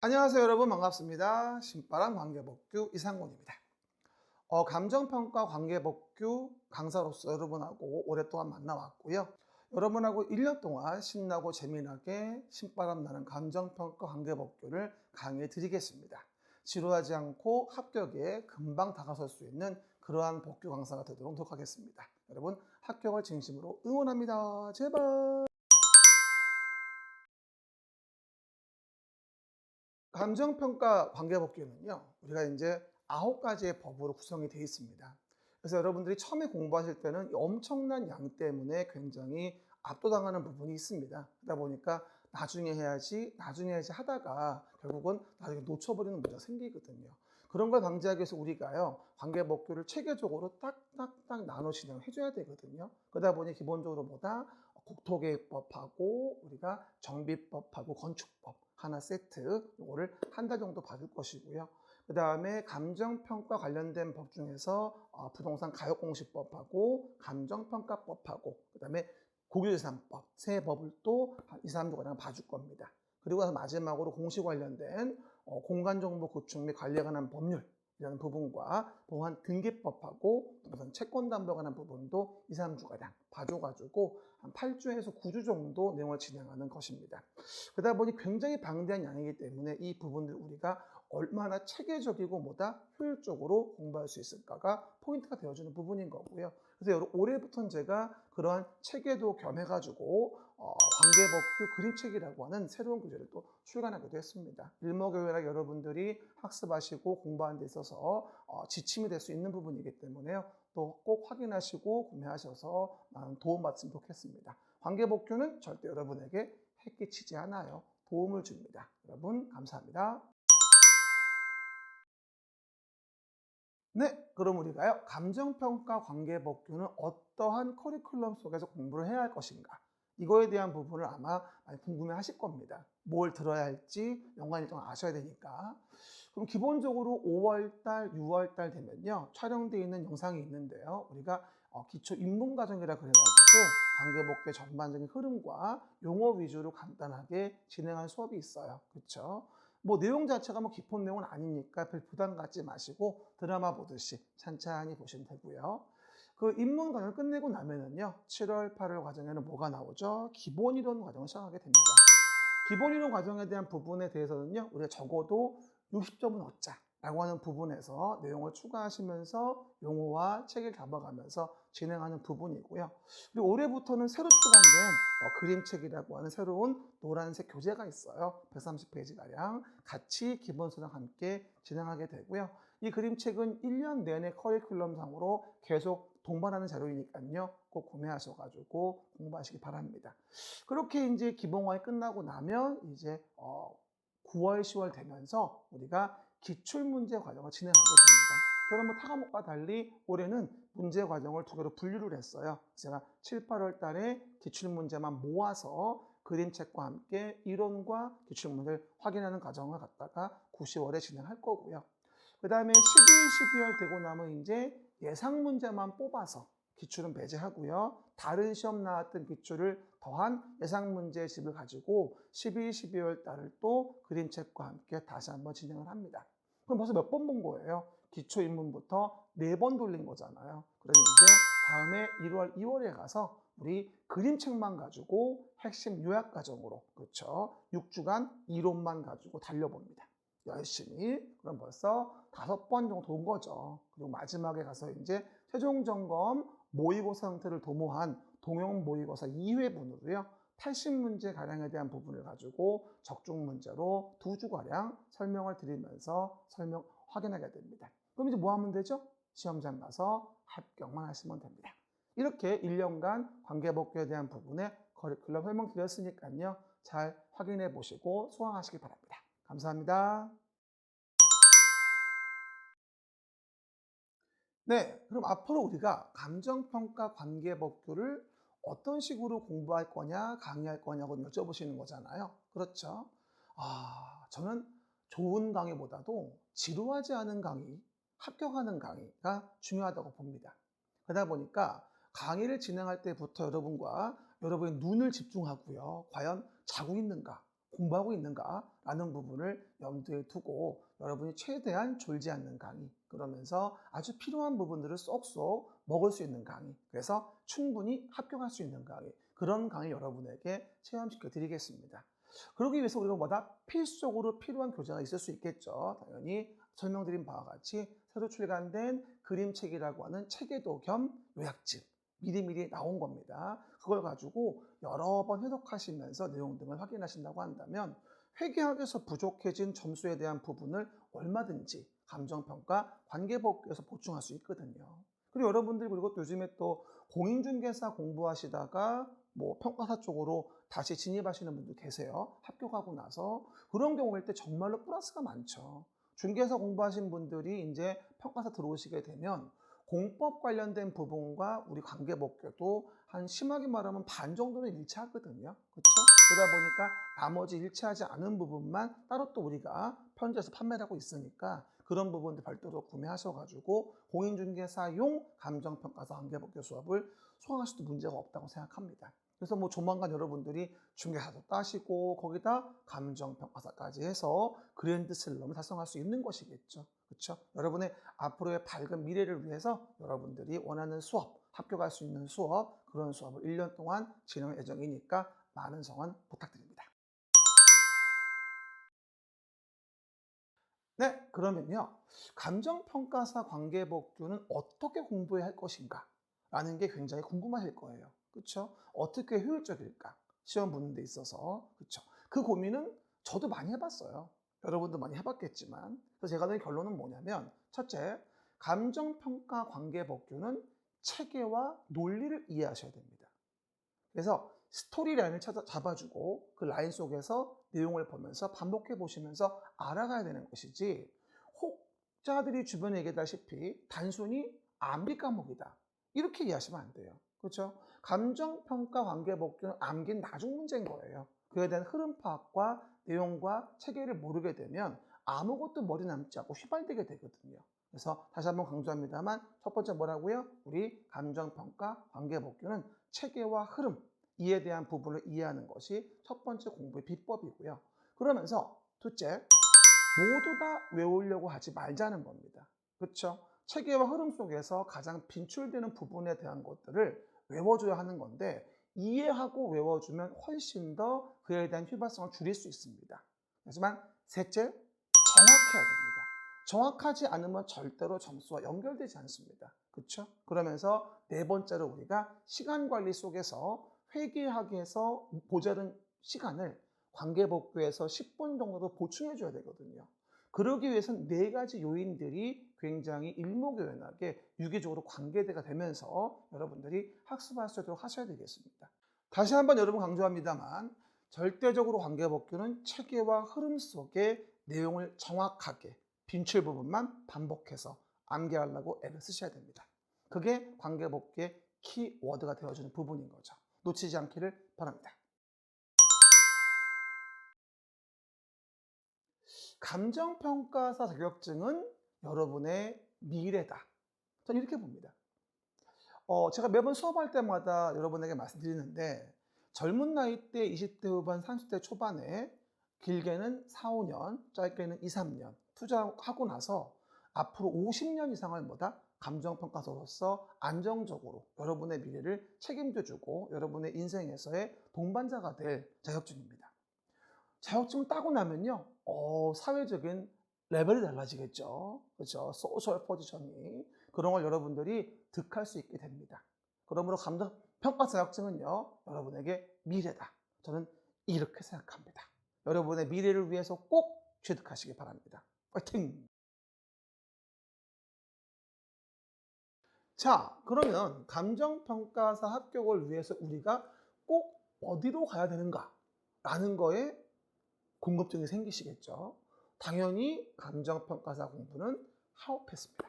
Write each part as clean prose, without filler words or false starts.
안녕하세요 여러분, 반갑습니다. 신바람 관계법규 이상곤입니다. 감정평가 관계법규 강사로서 여러분하고 오랫동안 만나왔고요. 여러분하고 1년 동안 신나고 재미나게 신바람 나는 감정평가 관계법규를 강의해 드리겠습니다. 지루하지 않고 합격에 금방 다가설 수 있는 그러한 법규 강사가 되도록 노력하겠습니다. 여러분 합격을 진심으로 응원합니다. 제발. 감정평가 관계법규는요, 우리가 이제 9가지의 법으로 구성이 되어 있습니다. 그래서 여러분들이 처음에 공부하실 때는 이 엄청난 양 때문에 굉장히 압도당하는 부분이 있습니다. 그러다 보니까 나중에 해야지 하다가 결국은 나중에 놓쳐버리는 문제가 생기거든요. 그런 걸 방지하기 위해서 우리가요, 관계법규를 체계적으로 딱딱딱 나눠 진행해 줘야 되거든요. 그러다 보니 기본적으로 뭐다? 국토계획법하고 우리가 정비법하고 건축법 하나 세트, 이거를 한 달 정도 받을 것이고요. 그 다음에 감정평가 관련된 법 중에서 부동산 가격공시법하고 감정평가법하고 그 다음에 국유재산법 세 법을 또 2, 3주간 봐줄 겁니다. 그리고 나서 마지막으로 공시 관련된 공간정보 구축 및 관리에 관한 법률이라는 부분과 보안 등기법하고 우선 채권담보에 관한 부분도 2, 3주가량 봐줘가지고 한 8주에서 9주 정도 내용을 진행하는 것입니다. 그러다 보니 굉장히 방대한 양이기 때문에 이 부분들 우리가 얼마나 체계적이고 뭐다 효율적으로 공부할 수 있을까가 포인트가 되어주는 부분인 거고요. 그래서 올해부터는 제가 그러한 체계도 겸해가지고 관계법규 그림책이라고 하는 새로운 교재를 또 출간하기도 했습니다. 일목요연하게 여러분들이 학습하시고 공부하는 데 있어서 지침이 될 수 있는 부분이기 때문에요. 또 꼭 확인하시고 구매하셔서 많은 도움받으면 좋겠습니다. 관계법규는 절대 여러분에게 해끼치지 않아요. 도움을 줍니다. 여러분 감사합니다. 네, 그럼 우리가요, 감정평가 관계법규는 어떠한 커리큘럼 속에서 공부를 해야 할 것인가, 이거에 대한 부분을 아마 많이 궁금해 하실 겁니다. 뭘 들어야 할지 연간 일정을 아셔야 되니까. 그럼 기본적으로 5월달, 6월달 되면요, 촬영되어 있는 영상이 있는데요, 우리가 기초 입문과정이라 그래가지고 관계법규의 전반적인 흐름과 용어 위주로 간단하게 진행한 수업이 있어요. 그렇죠? 뭐 내용 자체가 뭐 깊은 내용은 아니니까 별 부담 갖지 마시고 드라마 보듯이 찬찬히 보시면 되고요. 그 입문 과정을 끝내고 나면은요, 7월, 8월 과정에는 뭐가 나오죠? 기본 이론 과정을 시작하게 됩니다. 기본 이론 과정에 대한 부분에 대해서는요, 우리가 적어도 60점은 얻자라고 하는 부분에서 내용을 추가하시면서 용어와 책을 잡아가면서 진행하는 부분이고요. 그리고 올해부터는 새로 출간된 그림책이라고 하는 새로운 노란색 교재가 있어요. 130페이지가량 같이 기본서랑 함께 진행하게 되고요. 이 그림책은 1년 내내 커리큘럼상으로 계속 동반하는 자료이니까요. 꼭 구매하셔가지고 공부하시기 바랍니다. 그렇게 이제 기본화가 끝나고 나면 이제 9월, 10월 되면서 우리가 기출문제 과정을 진행하게 됩니다. 저는 뭐 타과목과 달리 올해는 문제 과정을 두 개로 분류를 했어요. 제가 7, 8월 달에 기출문제만 모아서 그림책과 함께 이론과 기출문제를 확인하는 과정을 갖다가 9, 10월에 진행할 거고요. 그 다음에 11, 12월 되고 나면 이제 예상 문제만 뽑아서 기출은 배제하고요. 다른 시험 나왔던 기출을 더한 예상 문제의 집을 가지고 11, 12월 달을 또 그림책과 함께 다시 한번 진행을 합니다. 그럼 벌써 몇 번 본 거예요? 기초 입문부터 4번 돌린 거잖아요. 그러니 이제 다음에 1월, 2월에 가서 우리 그림책만 가지고 핵심 요약 과정으로, 그렇죠? 6주간 이론만 가지고 달려봅니다. 열심히. 그럼 벌써 5번 정도 온 거죠. 그리고 마지막에 가서 이제 최종 점검 모의고사 형태를 도모한 동형 모의고사 2회분으로요. 80문제 가량에 대한 부분을 가지고 적중 문제로 2주가량 설명을 드리면서 설명 확인하게 됩니다. 그럼 이제 뭐 하면 되죠? 시험장 가서 합격만 하시면 됩니다. 이렇게 1년간 관계법규에 대한 부분에 커리큘럼 설명드렸으니까요. 잘 확인해 보시고 수강하시기 바랍니다. 감사합니다. 네, 그럼 앞으로 우리가 감정평가 관계법규를 어떤 식으로 공부할 거냐, 강의할 거냐고 여쭤보시는 거잖아요. 그렇죠? 저는 좋은 강의보다도 지루하지 않은 강의, 합격하는 강의가 중요하다고 봅니다. 그러다 보니까 강의를 진행할 때부터 여러분과 여러분의 눈을 집중하고요. 과연 자고 있는가? 공부하고 있는가라는 부분을 염두에 두고 여러분이 최대한 졸지 않는 강의, 그러면서 아주 필요한 부분들을 쏙쏙 먹을 수 있는 강의, 그래서 충분히 합격할 수 있는 강의, 그런 강의 여러분에게 체험시켜 드리겠습니다. 그러기 위해서 우리가 뭐다? 필수적으로 필요한 교재가 있을 수 있겠죠. 당연히 설명드린 바와 같이 새로 출간된 그림책이라고 하는 체계도 겸 요약집, 미리미리 나온 겁니다. 그걸 가지고 여러 번 해석하시면서 내용 등을 확인하신다고 한다면 회계학에서 부족해진 점수에 대한 부분을 얼마든지 감정평가, 관계법규에서 보충할 수 있거든요. 그리고 여러분들, 그리고 또 요즘에 또 공인중개사 공부하시다가 뭐 평가사 쪽으로 다시 진입하시는 분도 계세요. 합격하고 나서. 그런 경우일 때 정말로 플러스가 많죠. 중개사 공부하신 분들이 이제 평가사 들어오시게 되면 공법 관련된 부분과 우리 관계법규도 한 심하게 말하면 반 정도는 일치하거든요. 그렇죠? 그러다 보니까 나머지 일치하지 않은 부분만 따로 또 우리가 편제해서 판매를 하고 있으니까 그런 부분들 별도로 구매하셔가지고 공인중개사용 감정평가사 관계법규 수업을 수강하셔도 문제가 없다고 생각합니다. 그래서 뭐 조만간 여러분들이 중개사도 따시고 거기다 감정평가사까지 해서 그랜드슬럼을 달성할 수 있는 것이겠죠. 그렇죠? 여러분의 앞으로의 밝은 미래를 위해서 여러분들이 원하는 수업, 합격할 수 있는 수업, 그런 수업을 1년 동안 진행할 예정이니까 많은 성원 부탁드립니다. 네, 그러면요. 감정평가사 관계법규는 어떻게 공부해야 할 것인가? 라는 게 굉장히 궁금하실 거예요. 그렇죠? 어떻게 효율적일까? 시험 보는 데 있어서. 그렇죠? 그 고민은 저도 많이 해봤어요. 여러분도 많이 해봤겠지만. 그래서 제가 낸 결론은 뭐냐면, 첫째, 감정평가 관계법규는 체계와 논리를 이해하셔야 됩니다. 그래서 스토리 라인을 잡아주고 그 라인 속에서 내용을 보면서 반복해 보시면서 알아가야 되는 것이지, 혹자들이 주변에 얘기하다시피 단순히 암기 과목이다, 이렇게 이해하시면 안 돼요. 그렇죠? 감정평가 관계법규는 암기는 나중 문제인 거예요. 그에 대한 흐름 파악과 내용과 체계를 모르게 되면 아무것도 머리 남지 않고 휘발되게 되거든요. 그래서 다시 한번 강조합니다만, 첫 번째 뭐라고요? 우리 감정평가 관계법규는 체계와 흐름, 이에 대한 부분을 이해하는 것이 첫 번째 공부의 비법이고요. 그러면서 둘째, 모두 다 외우려고 하지 말자는 겁니다. 그렇죠? 체계와 흐름 속에서 가장 빈출되는 부분에 대한 것들을 외워줘야 하는 건데, 이해하고 외워주면 훨씬 더 그에 대한 휘발성을 줄일 수 있습니다. 하지만 셋째, 정확해야 됩니다. 정확하지 않으면 절대로 점수와 연결되지 않습니다. 그렇죠? 그러면서 네 번째로 우리가 시간 관리 속에서 회계학에서 모자른 시간을 관계법규에서 10분 정도 보충해 줘야 되거든요. 그러기 위해서는 네 가지 요인들이 굉장히 일목요연하게 유기적으로 관계대가 되면서 여러분들이 학습할 수 있도록 하셔야 되겠습니다. 다시 한번 여러분 강조합니다만, 절대적으로 관계법규는 체계와 흐름 속의 내용을 정확하게 빈출 부분만 반복해서 암기하려고 애를 쓰셔야 됩니다. 그게 관계법규의 키워드가 되어주는 부분인 거죠. 놓치지 않기를 바랍니다. 감정평가사 자격증은 여러분의 미래다. 저는 이렇게 봅니다. 제가 매번 수업할 때마다 여러분에게 말씀드리는데, 젊은 나이 때 20대 후반, 30대 초반에 길게는 4, 5년, 짧게는 2, 3년 투자하고 나서 앞으로 50년 이상을 감정평가사로서 안정적으로 여러분의 미래를 책임져주고 여러분의 인생에서의 동반자가 될 자격증입니다. 자격증을 따고 나면요, 사회적인 레벨이 달라지겠죠. 그렇죠? 소셜 포지션이. 그런 걸 여러분들이 득할 수 있게 됩니다. 그러므로 감정평가 자격증은요, 여러분에게 미래다. 저는 이렇게 생각합니다. 여러분의 미래를 위해서 꼭 취득하시기 바랍니다. 파이팅! 자, 그러면 감정평가사 합격을 위해서 우리가 꼭 어디로 가야 되는가? 라는 거에 궁금증이 생기시겠죠. 당연히 감정평가사 공부는 하우패스입니다.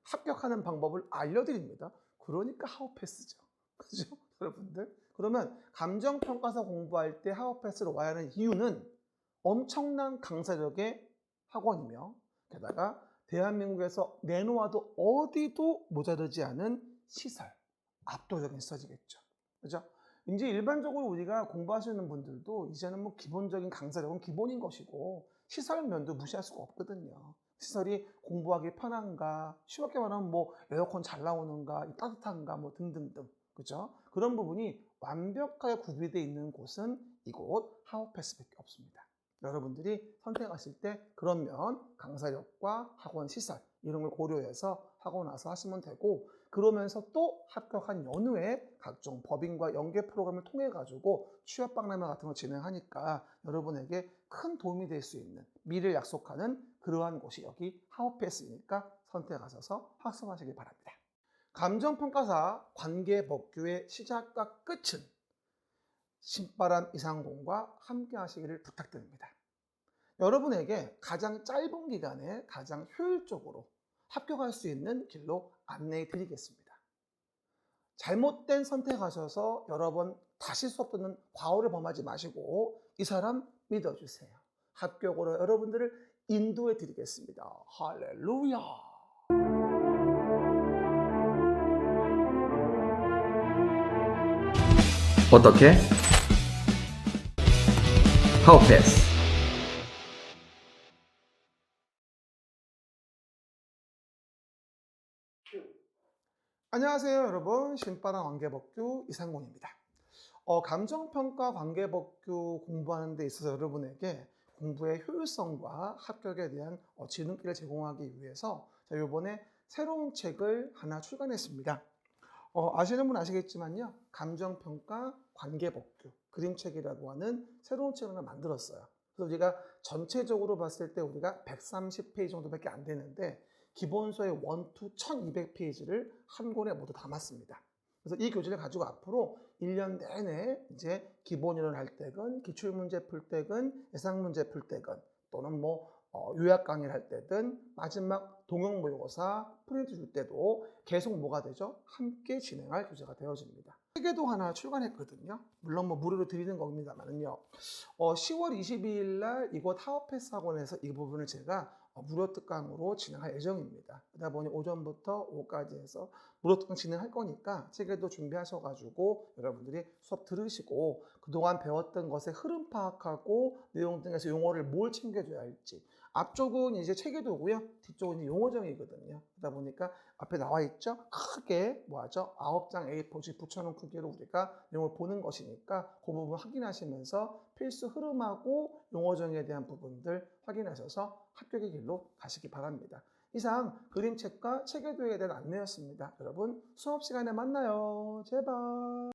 합격하는 방법을 알려드립니다. 그러니까 하우패스죠. 그죠? 여러분들? 그러면 감정평가사 공부할 때 하우패스로 와야 하는 이유는 엄청난 강사력의 학원이며, 게다가 대한민국에서 내놓아도 어디도 모자르지 않은 시설, 압도적인 시설이겠죠. 그죠? 이제 일반적으로 우리가 공부하시는 분들도 이제는 뭐 기본적인 강사력은 기본인 것이고 시설 면도 무시할 수가 없거든요. 시설이 공부하기 편한가, 쉽게 말하면 뭐 에어컨 잘 나오는가, 따뜻한가 뭐 등등등. 그죠? 그런 부분이 완벽하게 구비되어 있는 곳은 이곳 하우패스밖에 없습니다. 여러분들이 선택하실 때 그런 면, 강사력과 학원 시설 이런 걸 고려해서 하고 나서 하시면 되고, 그러면서 또 합격한 연후에 각종 법인과 연계 프로그램을 통해 가지고 취업 박람회 같은 걸 진행하니까 여러분에게 큰 도움이 될 수 있는 미래를 약속하는 그러한 곳이 여기 하우패스이니까 선택하셔서 학습하시기 바랍니다. 감정평가사 관계법규의 시작과 끝은 신바람 이상공과 함께 하시기를 부탁드립니다. 여러분에게 가장 짧은 기간에 가장 효율적으로 합격할 수 있는 길로 안내해 드리겠습니다. 잘못된 선택하셔서 여러 번 다시 수업 듣는 과오를 범하지 마시고 이 사람 믿어주세요. 합격으로 여러분들을 인도해 드리겠습니다. 할렐루야! 어떻게? 하우패스. 안녕하세요 여러분, 신바람 관계법규 이상곤입니다. 감정평가 관계법규 공부하는 데 있어서 여러분에게 공부의 효율성과 합격에 대한 지름길을 제공하기 위해서 제가 이번에 새로운 책을 하나 출간했습니다. 아시는 분 아시겠지만요, 감정평가 관계법규 그림책이라고 하는 새로운 책을 하나 만들었어요. 그래서 우리가 전체적으로 봤을 때 우리가 130페이지 정도밖에 안 되는데 기본서의 1, 2, 1200페이지를 한 권에 모두 담았습니다. 그래서 이 교재를 가지고 앞으로 1년 내내 이제 기본이론 할 때건 기출문제 풀 때건 예상문제 풀 때건 또는 뭐 요약 강의를 할 때든 마지막 동영 모의고사 프린트 줄 때도 계속 뭐가 되죠? 함께 진행할 교재가 되어집니다. 책에도 하나 출간했거든요. 물론 뭐 무료로 드리는 겁니다만은요. 10월 22일 날 이곳 하우패스 학원에서 이 부분을 제가 무료 특강으로 진행할 예정입니다. 그러다 보니 오전부터 오후까지 해서 무료 특강 진행할 거니까 책에도 준비하셔가지고 여러분들이 수업 들으시고 그동안 배웠던 것의 흐름 파악하고 내용 등에서 용어를 뭘 챙겨줘야 할지, 앞쪽은 이제 체계도고요. 뒤쪽은 용어정의거든요. 그러다 보니까 앞에 나와 있죠. 크게 뭐하죠? 9장 A4지 붙여놓은 크기로 우리가 내용을 보는 것이니까 그 부분 확인하시면서 필수 흐름하고 용어정의에 대한 부분들 확인하셔서 합격의 길로 가시기 바랍니다. 이상 그림책과 체계도에 대한 안내였습니다. 여러분 수업 시간에 만나요. 제발.